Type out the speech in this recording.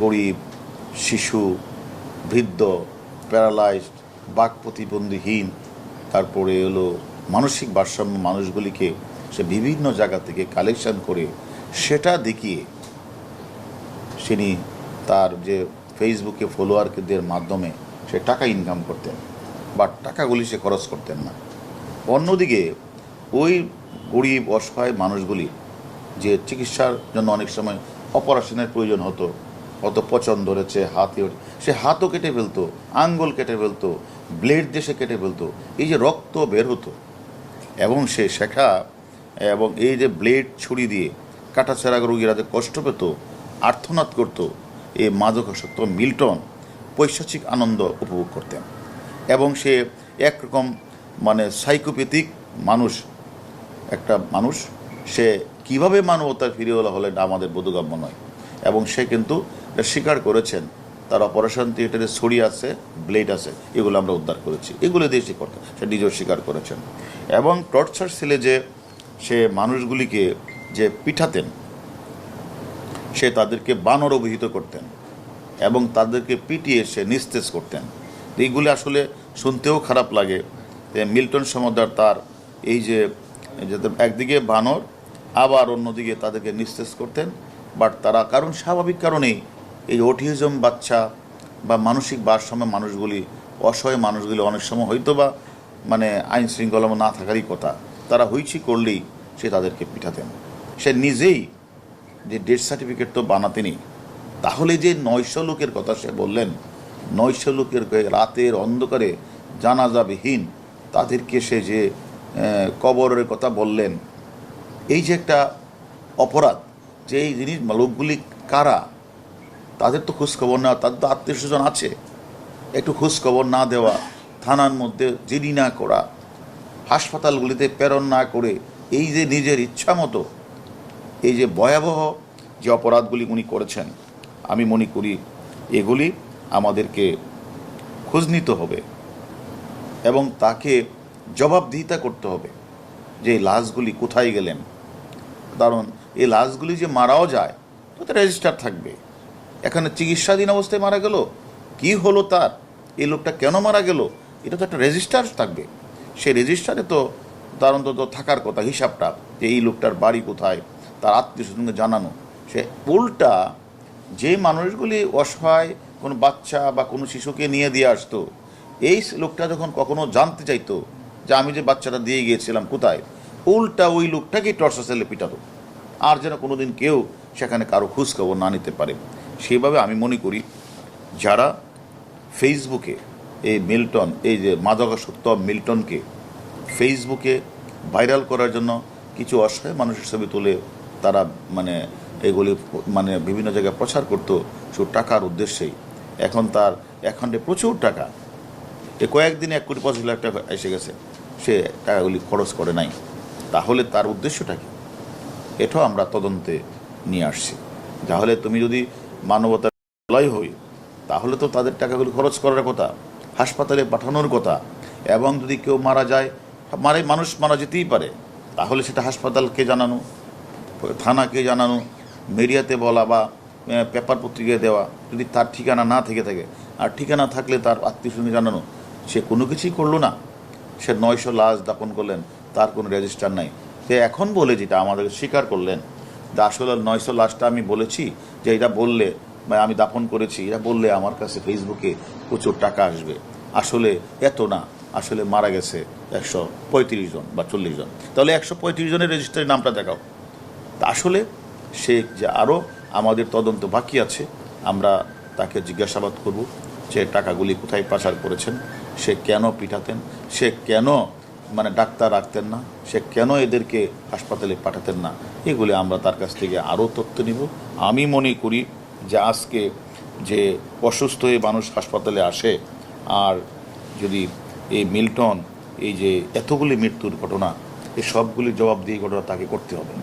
গরিব, শিশু, বৃদ্ধ, প্যারালাইজড, বাক প্রতিবন্ধীহীন, তারপরে হলো মানসিক ভারসাম্য মানুষগুলিকে সে বিভিন্ন জায়গা থেকে কালেকশন করে সেটা দেখিয়ে তিনি তার যে ফেসবুকে ফলোয়ারদের মাধ্যমে সে টাকা ইনকাম করতেন, বাট টাকাগুলি সে খরচ করতেন না। অন্যদিকে ওই গরিব অসহায় মানুষগুলি যে চিকিৎসার জন্য অনেক সময় অপারেশনের প্রয়োজন হতো, অত পচন ধরেছে, সে হাতও কেটে ফেলতো, আঙ্গুল কেটে ফেলতো, ব্লেড দিয়ে সে কেটে ফেলতো, এই যে রক্ত বের হতো এবং সে শেখা এবং এই যে ব্লেড ছুরি দিয়ে কাটাছেঁড়া রোগীরা যে কষ্ট পেত, আর্তনাদ করত, এই মাদকাসক্ত মিল্টন পৈশাচিক আনন্দ উপভোগ করতেন। এবং সে একরকম সাইকোপ্যাথিক মানুষ, একটা মানুষ, সে কিভাবে মানবতায় ফিরে হলে আমাদের বোধগম্য নয়। এবং সে কিন্তু স্বীকার করেছেন তার অপারেশন থিয়েটারে ছড়ি আছে, ব্লেড আছে, এগুলো আমরা উদ্ধার করেছি, এগুলো দিয়ে সে করতেন, সে নিজেও স্বীকার করেছেন। এবং টর্চার সেলে যে সে মানুষগুলিকে যে পিঠাতেন, সে তাদেরকে বানর অভিহিত করতেন এবং তাদেরকে পিটিয়ে সে নিস্তেজ করতেন। এইগুলি আসলে শুনতেও খারাপ লাগে। মিল্টন সমদ্দার তার এই যে একদিকে বানর, আবার অন্যদিকে তাদেরকে নিস্তেজ করতেন, বাট তারা কারণ স্বাভাবিক কারণেই এই অটিজম বাচ্চা বা মানসিক ভারসাম্য মানুষগুলি, অসহায় মানুষগুলি অনেক সময় হয়তো বা আইন শৃঙ্খলা না থাকারই কথা, তারা হইচি করলেই সে তাদেরকে পিঠাতেন। সে নিজেই যে ডেথ সার্টিফিকেট তো বানাতেনি, তাহলে যে 900 লোকের কথা সে বললেন, 900 লোকের রাতের অন্ধকারে জানাজাবিহীন তাদেরকে সে যে কবরের কথা বললেন, এই যে একটা অপরাধ, যে এই জিনিস লোকগুলি কারা, তাদের তো খোঁজখবর নেওয়া, তাদের তো আত্মীয় স্বজন আছে, একটু খোঁজখবর না দেওয়া, থানার মধ্যে জিডি না করা, হাসপাতালগুলিতে প্রেরণ না করে, এই যে নিজের ইচ্ছা মতো এই যে ভয়াবহ যে অপরাধগুলি উনি করেছেন, আমি মনে করি এগুলি আমাদেরকে খোঁজ নিতে হবে এবং তাকে জবাবদিহিতা করতে হবে যে এই লাশগুলি কোথায় গেলেন। কারণ এই লাশগুলি যে মারাও যায় তো রেজিস্টার থাকবে, এখানে চিকিৎসাধীন অবস্থায় মারা গেল, কি হলো তার, এই লোকটা কেন মারা গেল, এটা তো একটা রেজিস্টার থাকবে। সেই রেজিস্টারে তো তার অন্তত থাকার কথা হিসাবটা, যে এই লোকটার বাড়ি কোথায়, তার আত্মীয় স্বজনকে জানানো। সে উল্টা যে মানুষগুলি অসহায় কোনো বাচ্চা বা কোনো শিশুকে নিয়ে দিয়ে আসতো, এই লোকটা যখন কখনো জানতে চাইতো যে আমি যে বাচ্চাটা দিয়ে গিয়েছিলাম কোথায়, উল্টা ওই লোকটাকেই টর্চার সেলে পিটাতো, আর যেন কোনো দিন কেউ সেখানে কারো খোঁজখবর না নিতে পারে। সেইভাবে আমি মনে করি যারা ফেসবুকে এই মিল্টন, এই যে মাদকাসক্ত মিল্টনকে ফেসবুকে ভাইরাল করার জন্য কিছু অসহায় মানুষের ছবি তুলে তারা এগুলি বিভিন্ন জায়গায় প্রচার করতো শুধু টাকার উদ্দেশ্যেই, এখন তার অ্যাকাউন্টে প্রচুর টাকা, কয়েকদিনে 1,25,00,000 টাকা এসে গেছে, সে টাকাগুলি খরচ করে নাই, তাহলে তার উদ্দেশ্যটা কি, এটাও আমরা তদন্তে নিয়ে আসছি। তাহলে তুমি যদি মানবতার লয় হই, তাহলে তো তাদের টাকাগুলি খরচ করার কথা, হাসপাতালে পাঠানোর কথা। এবং যদি কেউ মারা যায়, মানুষ মারা যেতেই পারে, তাহলে সেটা হাসপাতালকে জানানো, থানাকে জানানো, মিডিয়াতে বলা বা পেপার পত্রিকায় দেওয়া, যদি তার ঠিকানা না থেকে থাকে, আর ঠিকানা থাকলে তার আত্মীয় স্বজনকে জানানো। সে কোনো কিছুই করলো না, সে 900 লাশ দাপন করলেন, তার কোনো রেজিস্টার নাই। সে এখন বলে যেটা আমাদেরকে স্বীকার করলেন যে আসলে 900 লাশটা আমি বলেছি যে এটা বললে আমি দাপন করেছি, এটা বললে আমার কাছে ফেসবুকে প্রচুর টাকা আসবে, আসলে এত না, আসলে মারা গেছে 135 জন বা 40 জন, তাহলে 135 জনের রেজিস্টারের নামটা দেখাও। তা আসলে সে যে আরও আমাদের তদন্ত বাকি আছে, আমরা তাকে জিজ্ঞাসাবাদ করব যে টাকাগুলি কোথায় পাচার করেছেন, সে কেন পিটাতেন, সে কেন ডাক্তার রাখতেন না, সে কেন এদেরকে হাসপাতালে পাঠাতেন না, এগুলি আমরা তার কাছ থেকে আরও তথ্য নিব। আমি মনে করি যে আজকে যে অসুস্থ হয়ে মানুষ হাসপাতালে আসে, আর যদি এই মিল্টন এই যে এতগুলি মৃত্যুর ঘটনা, এই সবগুলি জবাবদিহি ঘটনা তাকে করতে হবে।